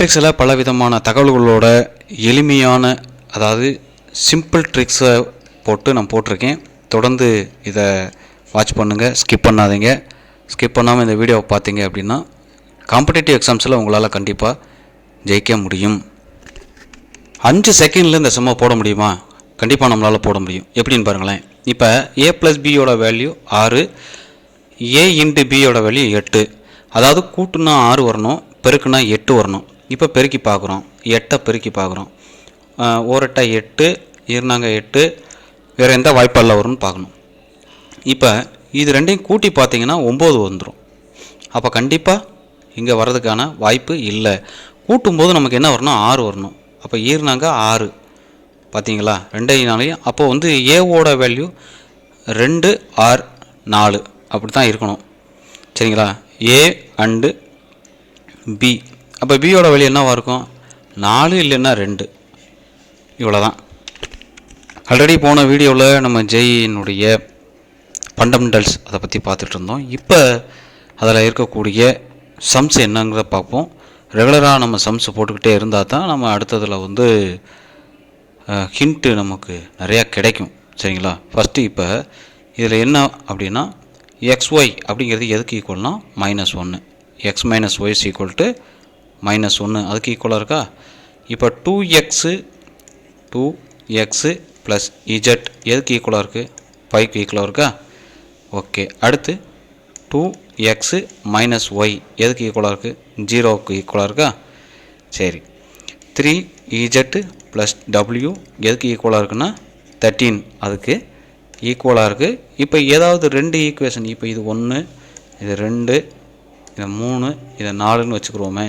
மேட்ரிக்ஸில் பலவிதமான தகவல்களோட எளிமையான அதாவது சிம்பிள் ட்ரிக்ஸை போட்டு நான் போட்டிருக்கேன். தொடர்ந்து இதை வாட்ச் பண்ணுங்கள், ஸ்கிப் பண்ணாதீங்க. ஸ்கிப் பண்ணாமல் இந்த வீடியோவை பார்த்தீங்க அப்படின்னா காம்படிட்டிவ் எக்ஸாம்ஸில் உங்களால் கண்டிப்பாக ஜெயிக்க முடியும். 5 செகண்டில் இந்த சம்மை போட முடியுமா? கண்டிப்பாக நம்மளால் போட முடியும். எப்படின்னு பாருங்களேன். இப்போ a+b value 6, a × b value 8. அதாவது கூட்டுனா 6 வரணும், பெருக்குனா 8 வரணும். இப்போ பெருக்கி பார்க்குறோம், 8 பெருக்கி பார்க்குறோம். 1 8 8, இருந்தாங்க 8, வேறு எந்த வாய்ப்பால் வரும்னு பார்க்கணும். இப்போ இது ரெண்டையும் கூட்டி பார்த்தீங்கன்னா 9 வந்துடும். அப்போ கண்டிப்பாக இங்கே வர்றதுக்கான வாய்ப்பு இல்லை. கூட்டும்போது நமக்கு என்ன வரணும்? 6 வரணும். அப்போ ஈர்னாங்க 6 பார்த்தீங்களா? 2 அப்போது ஏவோட வேல்யூ 2 or 4 அப்படி தான் இருக்கணும். சரிங்களா? A and B. அப்போ பியோட வேல்யூ என்னவாக இருக்கும்? 4 இல்லைன்னா 2. இவ்வளோ தான். ஆல்ரெடி போன வீடியோவில் நம்ம ஜேஇனுடைய ஃபண்டமெண்டல்ஸ் அதை பற்றி பார்த்துட்டு இருந்தோம். இப்போ அதில் இருக்கக்கூடிய சம்ஸ் என்னங்கிறத பார்ப்போம். ரெகுலராக நம்ம சம்ஸ் போட்டுக்கிட்டே இருந்தால் தான் நம்ம அடுத்ததில் ஹிண்ட்டு நமக்கு நிறையா கிடைக்கும். சரிங்களா? ஃபஸ்ட்டு இப்போ இதில் என்ன அப்படின்னா xy அப்படிங்கிறது எதுக்கு ஈக்குவல்னா -1. x - y = -1 அதுக்கு ஈக்குவலாக இருக்கா? இப்போ 2x + z எதுக்கு ஈக்குவலாக இருக்குது? 5க்கு ஈக்குவலாக இருக்கா? ஓகே. அடுத்து 2x - y எதுக்கு ஈக்குவலாக இருக்குது? 0க்கு ஈக்குவலாக இருக்கா? சரி. 3z + w எதுக்கு ஈக்குவலாக இருக்குன்னா 13 அதுக்கு ஈக்குவலாக இருக்குது. இப்போ ஏதாவது 2 ஈக்குவேஷன், இப்போ இது 1, இது 2, இது 3, இதை 4ன்னு வச்சுக்கிறோமே.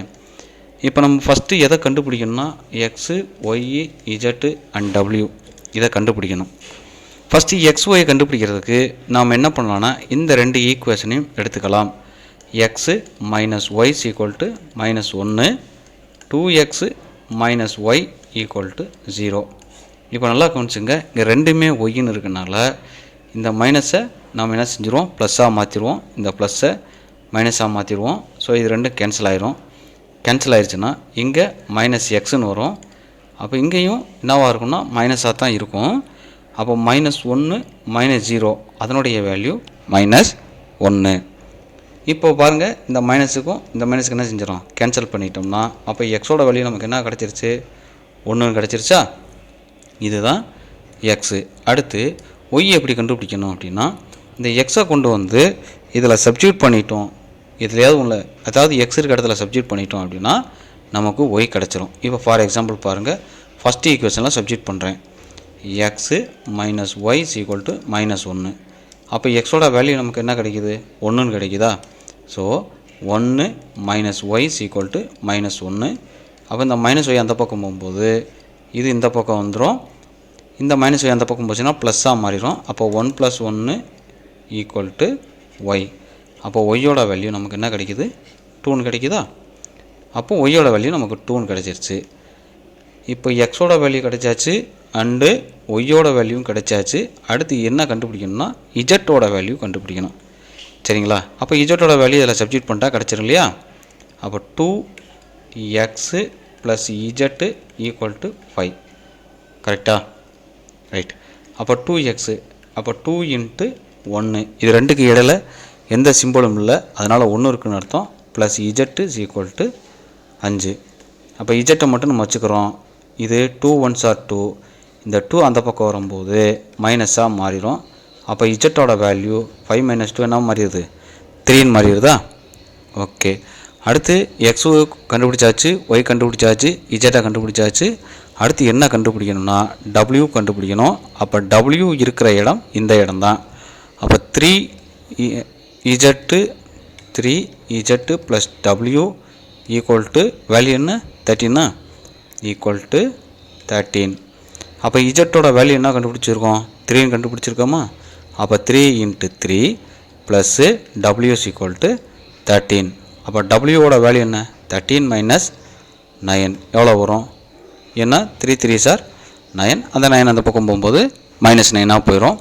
இப்போ நம்ம ஃபஸ்ட்டு எதை கண்டுபிடிக்கணும்னா x, y, z and w இதை கண்டுபிடிக்கணும். ஃபஸ்ட்டு xy கண்டுபிடிக்கிறதுக்கு நாம் என்ன பண்ணலான்னா இந்த 2 ஈக்குவேஷனையும் எடுத்துக்கலாம். x - y = -1, 2x - y = 0. இப்போ நல்லா கவனிச்சுங்க, இங்கே ரெண்டுமே ஒய்ன்னு இருக்கனால இந்த மைனஸை நாம் என்ன செஞ்சுருவோம்? ப்ளஸ்ஸாக மாற்றிடுவோம். இந்த ப்ளஸ்ஸை மைனஸாக மாற்றிடுவோம். ஸோ இது ரெண்டும் கேன்சல் ஆயிரும். கேன்சல் ஆயிடுச்சுன்னா இங்கே -xன்னு வரும். அப்போ இங்கேயும் என்னவாக இருக்குன்னா மைனஸாக தான் இருக்கும். அப்போ -1 -0 அதனுடைய வேல்யூ -1. இப்போ பாருங்கள், இந்த மைனஸுக்கும் இந்த மைனஸுக்கு என்ன செஞ்சிடும்? கேன்சல் பண்ணிட்டோம்னா அப்போ எக்ஸோட வேல்யூ நமக்கு என்ன கிடச்சிருச்சு? 1 கிடச்சிருச்சா? இதுதான் எக்ஸு. அடுத்து ஒய் எப்படி கண்டுபிடிக்கணும் அப்படின்னா இந்த எக்ஸை கொண்டு இதில் சப்ஸ்டியூட் பண்ணிட்டோம். இதுலையாவது உள்ள அதாவது எக்ஸ் இருக்க இடத்துல சப்ஸ்டியூட் பண்ணிட்டோம் அப்படின்னா நமக்கு ஒய் கிடச்சிரும். இப்போ ஃபார் எக்ஸாம்பிள் பாருங்கள், ஃபஸ்ட்டு ஈக்குவேஷனில் சப்ஸ்டியூட் பண்ணுறேன். X - y = -1. அப்போ எக்ஸோட வேல்யூ நமக்கு என்ன கிடைக்குது? 1ன்னு கிடைக்குதா? So 1 - y = -1. அப்போ இந்த -y அந்த பக்கம் போகும்போது இது இந்த பக்கம் வந்துடும். இந்த -y அந்த பக்கம் போச்சுன்னா ப்ளஸ்ஸாக மாறிடும். அப்போ 1 + 1 = y. அப்போ ஒய்யோட வேல்யூ நமக்கு என்ன கிடைக்குது? 2ன்னு கிடைக்குதா? அப்போ ஒய்யோட வேல்யூ நமக்கு 2ன்னு கிடைச்சிருச்சு. இப்போ எக்ஸோட வேல்யூ கிடைச்சாச்சு அண்டு ஒய்யோட வேல்யூவும் கிடைச்சாச்சு. அடுத்து என்ன கண்டுபிடிக்கணும்னா இஜட்டோட வேல்யூ கண்டுபிடிக்கணும். சரிங்களா? அப்போ இஜட்டோட வேல்யூ இதில் சப்ஸ்டியூட் பண்ணிட்டா கிடச்சிரும் இல்லையா? அப்போ 2x + z = 5. கரெக்டா? ரைட். அப்போ 2x, அப்போ 2 × 1, இது ரெண்டுக்கு இடையில் எந்த சிம்பிளும் இல்லை, அதனால் 1 இருக்குன்னு அர்த்தம். Plus z = 5. அப்போ இஜட்டை மட்டும் நம்ம வச்சுக்கிறோம். இது 2 1s are 2. இந்த 2 அந்த பக்கம் வரும்போது மைனஸாக மாறிடும். அப்போ இஜட்டோட வேல்யூ 5 - 2 என்ன மாறிடுது? 3ன்னு மாறிடுதா? ஓகே. அடுத்து எக்ஸு கண்டுபிடிச்சாச்சு, ஒய் கண்டுபிடிச்சாச்சு, இஜட்டை கண்டுபிடிச்சாச்சு. அடுத்து என்ன கண்டுபிடிக்கணும்னா w கண்டுபிடிக்கணும். அப்போ w இருக்கிற இடம் இந்த இடம் தான். அப்போ 3z + w = வேல்யூ என்ன? 13 = 13. அப்போ இஜட்டோட வேல்யூ என்ன கண்டுபிடிச்சிருக்கோம்? 3ன்னு கண்டுபிடிச்சிருக்கோமா? அப்போ 3 × 3 ப்ளஸ்ஸு w = 13. அப்போ wவோட வேல்யூ என்ன? 13 - 9 எவ்வளோ வரும்? ஏன்னா 3 3s are 9. அந்த 9 அந்த பக்கம் போகும்போது -9ஆக போயிடும்.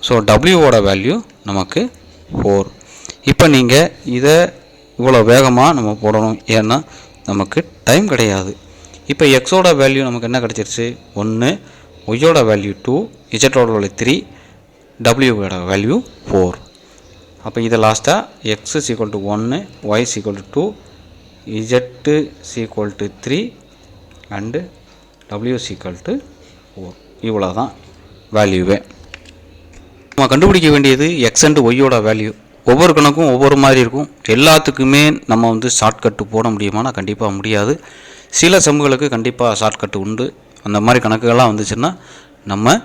ஸோ wவோட வேல்யூ நமக்கு 4. இப்போ நீங்கள் இதை இவ்வளோ வேகமாக நம்ம போடணும். ஏன்னா நமக்கு டைம் கிடையாது. இப்போ எக்ஸோட வேல்யூ நமக்கு என்ன கிடச்சிருச்சு 1, ஒய்யோட வேல்யூ 2, இஜட்டோட வேல்யூ 3, டபிள்யூவோட வேல்யூ 4. அப்போ இதை லாஸ்ட்டாக X is equal to 1, Y is equal to 2, Z is equal to 3 and W is equal to 4. இவ்வளோ தான் வேல்யூவே. நம்ம கண்டுபிடிக்க வேண்டியது எக்ஸ் அண்டு ஒய்யோட வேல்யூ. ஒவ்வொரு கணக்கும் ஒவ்வொரு மாதிரி இருக்கும். எல்லாத்துக்குமே நம்ம வந்து ஷார்ட்கட்டு போட முடியுமானா கண்டிப்பாக முடியாது. சில சம்களுக்கு கண்டிப்பாக ஷார்ட்கட்டு உண்டு. அந்த மாதிரி கணக்குகள்லாம் வந்துச்சுன்னா நம்ம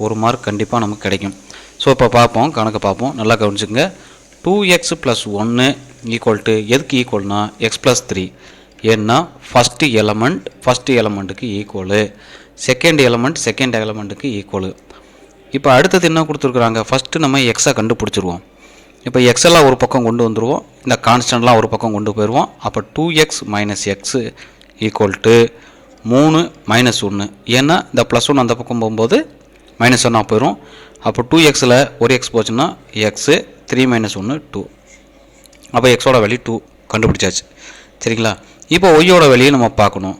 1 மார்க் கண்டிப்பாக நமக்கு கிடைக்கும். ஸோ இப்போ பார்ப்போம், கணக்கு பார்ப்போம், நல்லா கவனிச்சுங்க. 2x + 1 ஈக்குவல் டு எதுக்கு ஈக்குவல்னா எக்ஸ் + 3. ஏன்னா ஃபஸ்ட்டு எலமெண்ட்டுக்கு ஈக்குவலு, செகண்ட் எலமெண்ட்டுக்கு ஈக்குவலு. இப்போ அடுத்தது என்ன கொடுத்துருக்குறாங்க, ஃபஸ்ட்டு நம்ம எக்ஸை கண்டுபிடிச்சிருவோம். இப்போ எக்ஸெல்லாம் ஒரு பக்கம் கொண்டு வந்துடுவோம், இந்த கான்ஸ்டன்ட்லாம் ஒரு பக்கம் கொண்டு போயிடுவோம். அப்போ 2x - x ஈக்குவல் டு 3 - 1. ஏன்னா இந்த +1 அந்த பக்கம் போகும்போது -1 போயிடும். அப்போ 2xல் ஒரு எக்ஸ் போச்சுன்னா எக்ஸு, 3 - 1 2. அப்போ எக்ஸோட வேல்யூ 2 கண்டுபிடிச்சாச்சு. சரிங்களா? இப்போ ஒய்யோட வேல்யூ நம்ம பார்க்கணும்.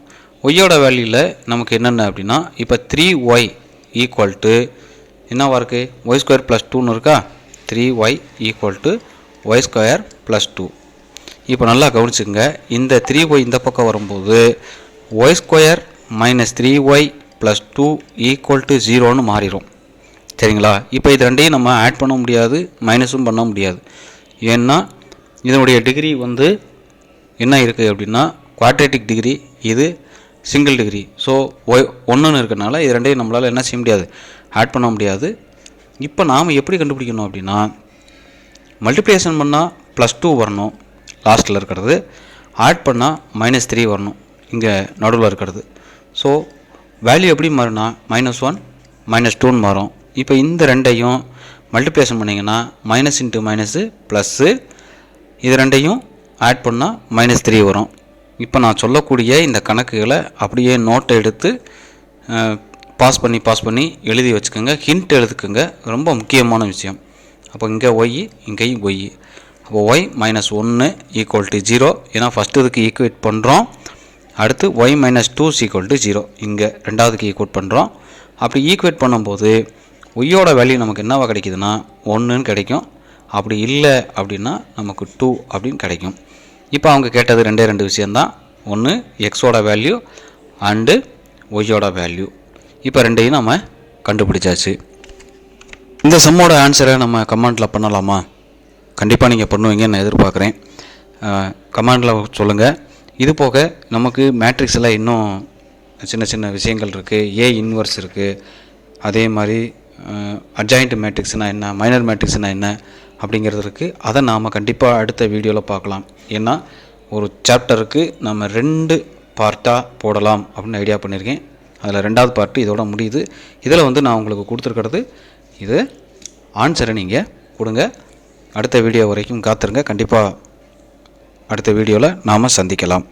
ஒய்யோட வேல்யூவில் நமக்கு என்னென்ன அப்படின்னா, இப்போ 3y ஈக்குவல் டு என்னவா இருக்குது, y² + 2ன்னு இருக்கா. 3y equal to y² + 2. இப்போ நல்லா கவனிச்சுங்க, இந்த 3y இந்த பக்கம் வரும்போது y² - 3y + 2 ஈக்குவல் டு 0ன்னு மாறிடும். சரிங்களா? இப்போ இது ரெண்டையும் நம்ம ஆட் பண்ண முடியாது, மைனஸும் பண்ண முடியாது. ஏன்னா இதனுடைய டிகிரி வந்து என்ன இருக்குது அப்படின்னா குவாட்ரேட்டிக் டிகிரி, இது சிங்கிள் டிகிரி. ஸோ 1ன்னு இருக்கிறனால இது ரெண்டையும் நம்மளால் என்ன செய்ய முடியாது, ஆட் பண்ண முடியாது. இப்போ நாம் எப்படி கண்டுபிடிக்கணும் அப்படின்னா, மல்டிப்ளிகேஷன் பண்ணால் +2 வரணும் லாஸ்ட்டில் இருக்கிறது, ஆட் பண்ணால் -3 வரணும் இங்கே நடுவில் இருக்கிறது. ஸோ வேல்யூ எப்படி மாறுனா -1 -2ன்னு மாறும். இப்போ இந்த ரெண்டையும் மல்டிப்ளிகேஷன் பண்ணிங்கன்னா மைனஸ் இன்ட்டு மைனஸு ப்ளஸ்ஸு, இது ரெண்டையும் ஆட் பண்ணால் -3 வரும். இப்போ நான் சொல்லக்கூடிய இந்த கணக்குகளை அப்படியே நோட்டை எடுத்து பாஸ் பண்ணி எழுதி வச்சுக்கோங்க, ஹிண்ட் எழுதுக்குங்க, ரொம்ப முக்கியமான விஷயம். அப்போ இங்கே ஒய், இங்கேயும் ஒய். அப்போ y - 1 ஈக்குவல் டு 0, ஏன்னா ஃபஸ்ட்டு இதுக்கு ஈக்குவேட் பண்ணுறோம். அடுத்து y - 2 ஈக்குவல் டு 0, இங்கே ரெண்டாவதுக்கு ஈக்குவேட் பண்ணுறோம். அப்படி ஈக்குவேட் பண்ணும்போது ஒய்யோட வேல்யூ நமக்கு என்னவா கிடைக்குதுன்னா 1ன்னு கிடைக்கும். அப்படி இல்லை அப்படின்னா நமக்கு 2 அப்படின்னு கிடைக்கும். இப்போ அவங்க கேட்டது ரெண்டு விஷயந்தான். ஒன்று எக்ஸோட வேல்யூ அண்டு ஒய்யோட வேல்யூ. இப்போ ரெண்டையும் நம்ம கண்டுபிடிச்சாச்சு. இந்த சம்மோட ஆன்சரை நம்ம கமெண்டில் பண்ணலாமா? கண்டிப்பாக நீங்கள் பண்ணுவீங்கன்னு நான் எதிர்பார்க்குறேன். கமெண்டில் சொல்லுங்கள். இது போக நமக்கு மேட்ரிக்ஸில் இன்னும் சின்ன விஷயங்கள் இருக்குது. ஏ இன்வர்ஸ் இருக்குது, அதே மாதிரி அட்ஜாயிண்ட் மேட்ரிக்ஸ்னால் என்ன, மைனர் மேட்ரிக்ஸ்னால் என்ன அப்படிங்கிறது இருக்குது. அதை நாம் கண்டிப்பாக அடுத்த வீடியோவில் பார்க்கலாம். ஏன்னா ஒரு சாப்டருக்கு நம்ம 2 பார்ட்டாக போடலாம் அப்படின்னு ஐடியா பண்ணியிருக்கேன். அதில் 2வது பார்ட்டு இதோட முடியுது. இதில் வந்து நான் உங்களுக்கு கொடுத்துருக்கிறது இது ஆன்சரை நீங்கள் கொடுங்க. அடுத்த வீடியோ வரைக்கும் காத்துருங்க. கண்டிப்பாக அடுத்த வீடியோவில் நாம் சந்திக்கலாம்.